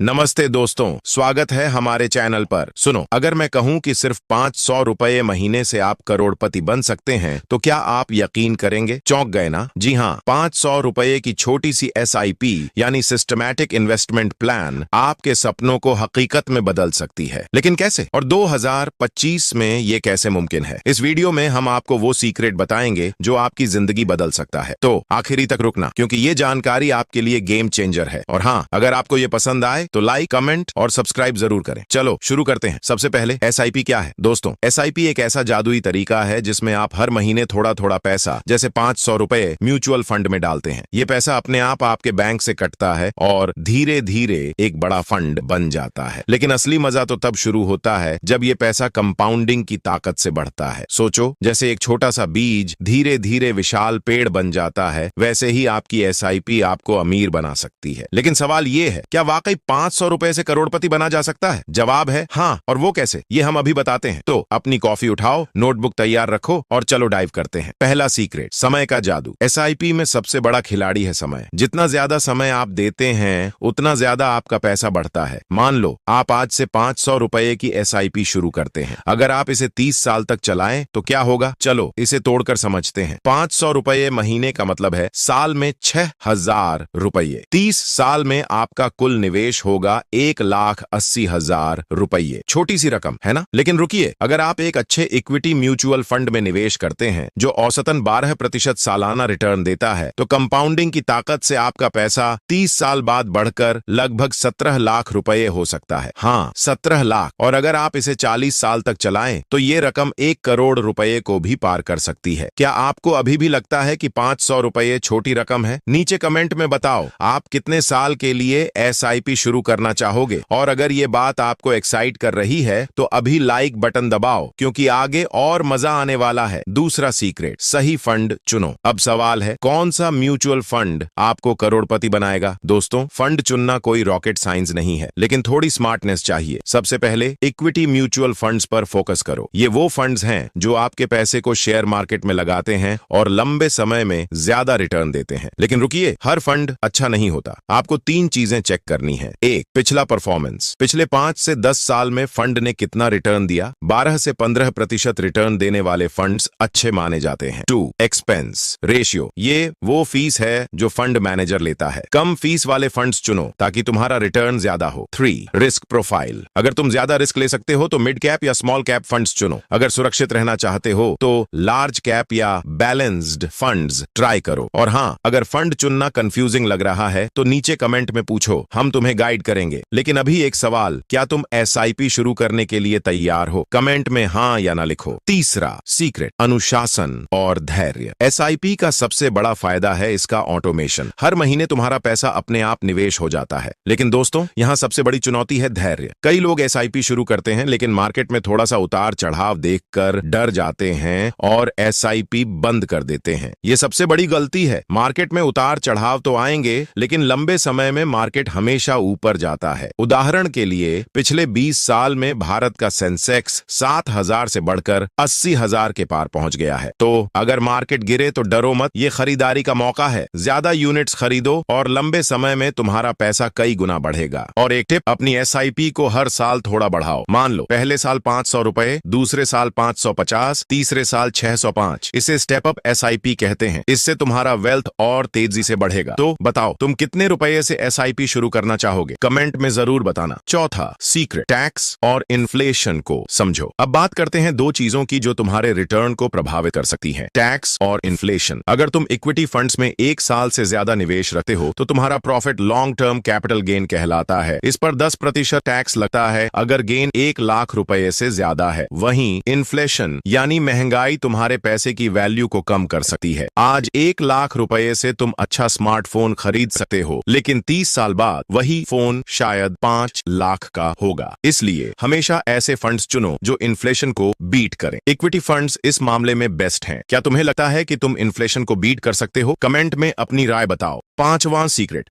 नमस्ते दोस्तों, स्वागत है हमारे चैनल पर। सुनो, अगर मैं कहूं कि सिर्फ 500 रुपये महीने से आप करोड़पति बन सकते हैं तो क्या आप यकीन करेंगे? चौंक गए ना? जी हाँ, 500 रुपये की छोटी सी SIP यानी सिस्टमैटिक इन्वेस्टमेंट प्लान आपके सपनों को हकीकत में बदल सकती है। लेकिन कैसे? और 2025 में ये कैसे मुमकिन है? इस वीडियो में हम आपको वो सीक्रेट बताएंगे जो आपकी जिंदगी बदल सकता है। तो आखिरी तक रुकना, क्योंकि ये जानकारी आपके लिए गेम चेंजर है। और हाँ, अगर आपको ये पसंद आए तो लाइक, कमेंट और सब्सक्राइब जरूर करें। चलो शुरू करते हैं। सबसे पहले SIP क्या है? दोस्तों, SIP एक ऐसा जादुई तरीका है जिसमें आप हर महीने थोड़ा थोड़ा पैसा, जैसे 500 रुपए म्यूचुअल फंड में डालते हैं। ये पैसा अपने आप आपके बैंक से कटता है और धीरे धीरे एक बड़ा फंड बन जाता है। लेकिन असली मजा तो तब शुरू होता है जब ये पैसा कंपाउंडिंग की ताकत से बढ़ता है। सोचो, जैसे एक छोटा सा बीज धीरे धीरे विशाल पेड़ बन जाता है, वैसे ही आपकी SIP आपको अमीर बना सकती है। लेकिन सवाल ये है, क्या वाकई 500 रुपए से करोड़पति बना जा सकता है? जवाब है हाँ। और वो कैसे, ये हम अभी बताते हैं। तो अपनी कॉफी उठाओ, नोटबुक तैयार रखो और चलो डाइव करते हैं। पहला सीक्रेट, समय का जादू। SIP में सबसे बड़ा खिलाड़ी है समय। जितना ज्यादा समय आप देते हैं उतना ज्यादा आपका पैसा बढ़ता है। मान लो आप आज से 500 रुपए की SIP शुरू करते हैं। अगर आप इसे 30 साल तक चलाएं तो क्या होगा? चलो इसे तोड़कर समझते हैं। 500 रुपए महीने का मतलब है साल में 6000 रुपये। 30 साल में आपका कुल निवेश होगा 1,80,000 रुपये। छोटी सी रकम है ना? लेकिन रुकिए, अगर आप एक अच्छे इक्विटी म्यूचुअल फंड में निवेश करते हैं जो औसतन 12% सालाना रिटर्न देता है, तो कंपाउंडिंग की ताकत से आपका पैसा 30 साल बाद बढ़कर लगभग 17 लाख रुपये हो सकता है। हाँ, 17 लाख। और अगर आप इसे 40 साल तक चलाएं तो ये रकम 1 करोड़ रुपये को भी पार कर सकती है। क्या आपको अभी भी लगता है कि 500 रुपये छोटी रकम है? नीचे कमेंट में बताओ आप कितने साल के लिए SIP शुरू करना चाहोगे। और अगर ये बात आपको एक्साइट कर रही है तो अभी लाइक बटन दबाओ, क्योंकि आगे और मजा आने वाला है। दूसरा सीक्रेट, सही फंड चुनो। अब सवाल है, कौन सा म्यूचुअल फंड आपको करोड़पति बनाएगा? दोस्तों, फंड चुनना कोई रॉकेट साइंस नहीं है, लेकिन थोड़ी स्मार्टनेस चाहिए। सबसे पहले इक्विटी म्यूचुअल फंड्स पर फोकस करो। ये वो फंड्स हैं जो आपके पैसे को शेयर मार्केट में लगाते हैं और लंबे समय में ज्यादा रिटर्न देते हैं। लेकिन रुकिए, हर फंड अच्छा नहीं होता। आपको 3 चीजें चेक करनी है। एक, पिछला परफॉर्मेंस। पिछले 5 से 10 साल में फंड ने कितना रिटर्न दिया? 12 से 15% रिटर्न देने वाले फंड्स अच्छे माने जाते हैं। 2, एक्सपेंस रेशियो। ये वो फीस है जो फंड मैनेजर लेता है। कम फीस वाले फंड्स चुनो ताकि तुम्हारा रिटर्न ज्यादा हो। 3, रिस्क प्रोफाइल। अगर तुम ज्यादा रिस्क ले सकते हो तो मिड कैप या स्मॉल कैप फंड्स चुनो। अगर सुरक्षित रहना चाहते हो तो लार्ज कैप या बैलेंस्ड फंड्स ट्राई करो। और हाँ, अगर फंड चुनना कंफ्यूजिंग लग रहा है तो नीचे कमेंट में पूछो, हम तुम्हें गाइड करेंगे। लेकिन अभी एक सवाल, क्या तुम SIP शुरू करने के लिए तैयार हो? कमेंट में हाँ या ना लिखो। तीसरा सीक्रेट, अनुशासन और धैर्य। SIP का सबसे बड़ा फायदा है इसका ऑटोमेशन। हर महीने तुम्हारा पैसा अपने आप निवेश हो जाता है। लेकिन दोस्तों, यहाँ सबसे बड़ी चुनौती है धैर्य। कई लोग SIP शुरू करते हैं लेकिन मार्केट में थोड़ा सा उतार चढ़ाव देखकर डर जाते हैं और SIP बंद कर देते हैं। ये सबसे बड़ी गलती है। मार्केट में उतार चढ़ाव तो आएंगे, लेकिन लंबे समय में मार्केट हमेशा ऊपर जाता है। उदाहरण के लिए पिछले 20 साल में भारत का सेंसेक्स 7,000 से बढ़कर 80,000 के पार पहुंच गया है। तो अगर मार्केट गिरे तो डरो मत, ये खरीदारी का मौका है। ज्यादा यूनिट्स खरीदो और लंबे समय में तुम्हारा पैसा कई गुना बढ़ेगा। और एक टिप, अपनी SIP को हर साल थोड़ा बढ़ाओ। मान लो पहले साल 500 रुपए, दूसरे साल 550, तीसरे साल 605। इसे स्टेप अप SIP कहते हैं। इससे तुम्हारा वेल्थ और तेजी से बढ़ेगा। तो बताओ, तुम कितने रुपए से SIP शुरू करना चाहोगे? कमेंट में जरूर बताना। चौथा सीक्रेट, टैक्स और इन्फ्लेशन को समझो। अब बात करते हैं 2 चीजों की जो तुम्हारे रिटर्न को प्रभावित कर सकती हैं, टैक्स और इन्फ्लेशन। अगर तुम इक्विटी फंड्स में 1 साल से ज्यादा निवेश रखते हो तो तुम्हारा profit long term capital gain कहलाता है। इस पर 10% टैक्स लगता है अगर गेन 1 लाख रुपए से ज्यादा है। वहीं इन्फ्लेशन यानी महंगाई तुम्हारे पैसे की वैल्यू को कम कर सकती है। आज 1 लाख रुपए से तुम अच्छा स्मार्टफोन खरीद सकते हो, लेकिन 30 साल बाद वही फोन शायद 5 लाख का होगा। इसलिए हमेशा ऐसे फंड्स चुनो जो इन्फ्लेशन को बीट करें। इक्विटी फंड्स इस मामले में बेस्ट हैं। क्या तुम्हें लगता है कि तुम इन्फ्लेशन को बीट कर सकते हो? कमेंट में अपनी राय बताओ। 5वां सीक्रेट,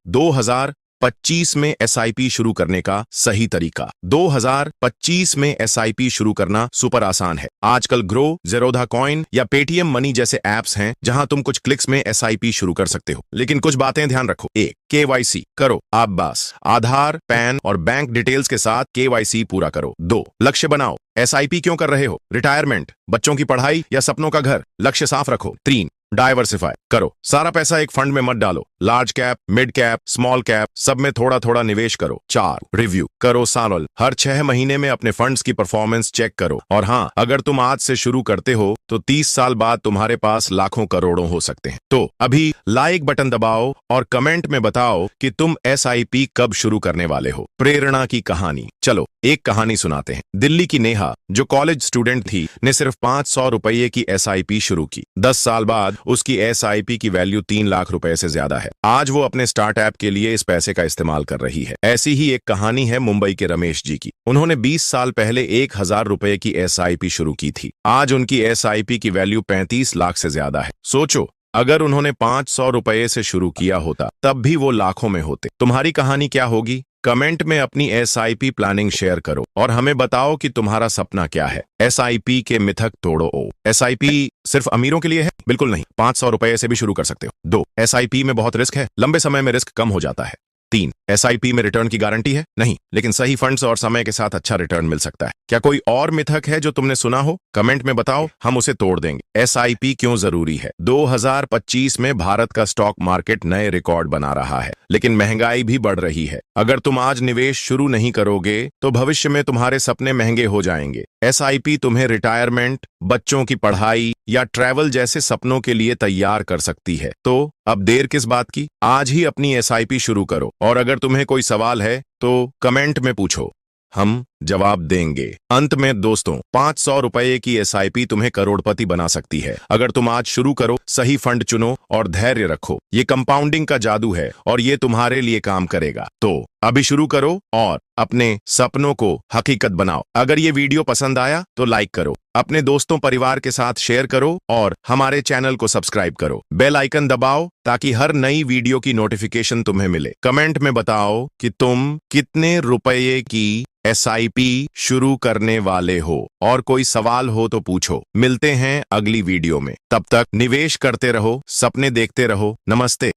2025 में एसआईपी शुरू करने का सही तरीका। 2025 में एसआईपी शुरू करना सुपर आसान है। आजकल ग्रो, ज़ेरोधा कॉइन या पेटीएम मनी जैसे ऐप्स हैं जहां तुम कुछ क्लिक्स में एसआईपी शुरू कर सकते हो। लेकिन कुछ बातें ध्यान रखो। 1. केवाईसी करो। आप बस आधार, पैन और बैंक डिटेल्स के साथ केवाईसी पूरा करो। 2. लक्ष्य बनाओ। एसआईपी क्यों कर रहे हो? रिटायरमेंट, बच्चों की पढ़ाई या सपनों का घर? लक्ष्य साफ रखो। 3. डाइवर्सिफाई करो। सारा पैसा एक फंड में मत डालो। Large cap, mid cap, small cap सब में थोड़ा थोड़ा निवेश करो। 4. रिव्यू करो साल। हर 6 महीने में अपने फंड्स की परफॉर्मेंस चेक करो। और हाँ, अगर तुम आज से शुरू करते हो तो 30 साल बाद तुम्हारे पास लाखों करोड़ों हो सकते हैं। तो अभी लाइक बटन दबाओ और कमेंट में बताओ कि तुम एसआईपी कब शुरू करने वाले हो। प्रेरणा की कहानी। चलो एक कहानी सुनाते हैं। दिल्ली की नेहा, जो कॉलेज स्टूडेंट थी, ने सिर्फ 500 रुपये की एसआईपी शुरू की। 10 साल बाद उसकी एसआईपी की वैल्यू 3 लाख रुपए से ज्यादा है। आज वो अपने स्टार्टअप के लिए इस पैसे का इस्तेमाल कर रही है। ऐसी ही एक कहानी है मुंबई के रमेश जी की। उन्होंने 20 साल पहले 1000 रुपए की एसआईपी शुरू की थी। आज उनकी एसआईपी की वैल्यू 35 लाख से ज्यादा है। सोचो, अगर उन्होंने 500 रुपये से शुरू किया होता तब भी वो लाखों में होते। तुम्हारी कहानी क्या होगी? कमेंट में अपनी एसआईपी प्लानिंग शेयर करो और हमें बताओ कि तुम्हारा सपना क्या है। एसआईपी के मिथक तोड़ो। एसआईपी सिर्फ अमीरों के लिए है? बिल्कुल नहीं। 500 रुपये से भी शुरू कर सकते हो। 2. एसआईपी में बहुत रिस्क है? लंबे समय में रिस्क कम हो जाता है। 3. एसआईपी में रिटर्न की गारंटी है? नहीं, लेकिन सही फंड्स और समय के साथ अच्छा रिटर्न मिल सकता है। क्या कोई और मिथक है जो तुमने सुना हो? कमेंट में बताओ, हम उसे तोड़ देंगे। एसआईपी क्यों जरूरी है? 2025 में भारत का स्टॉक मार्केट नए रिकॉर्ड बना रहा है, लेकिन महंगाई भी बढ़ रही है। अगर तुम आज निवेश शुरू नहीं करोगे तो भविष्य में तुम्हारे सपने महंगे हो जाएंगे। एसआईपी तुम्हें रिटायरमेंट, बच्चों की पढ़ाई या ट्रैवल जैसे सपनों के लिए तैयार कर सकती है। तो अब देर किस बात की? आज ही अपनी एसआईपी शुरू करो। और अगर तुम्हें कोई सवाल है तो कमेंट में पूछो, हम जवाब देंगे। अंत में दोस्तों, 500 रुपये की एसआईपी तुम्हें करोड़पति बना सकती है। अगर तुम आज शुरू करो, सही फंड चुनो और धैर्य रखो। ये कंपाउंडिंग का जादू है और ये तुम्हारे लिए काम करेगा। तो अभी शुरू करो और अपने सपनों को हकीकत बनाओ। अगर ये वीडियो पसंद आया तो लाइक करो, अपने दोस्तों परिवार के साथ शेयर करो और हमारे चैनल को सब्सक्राइब करो। बेल आइकन दबाओ ताकि हर नई वीडियो की नोटिफिकेशन तुम्हें मिले। कमेंट में बताओ कि तुम कितने रुपये की एसआईपी शुरू करने वाले हो और कोई सवाल हो तो पूछो। मिलते हैं अगली वीडियो में। तब तक निवेश करते रहो, सपने देखते रहो। नमस्ते।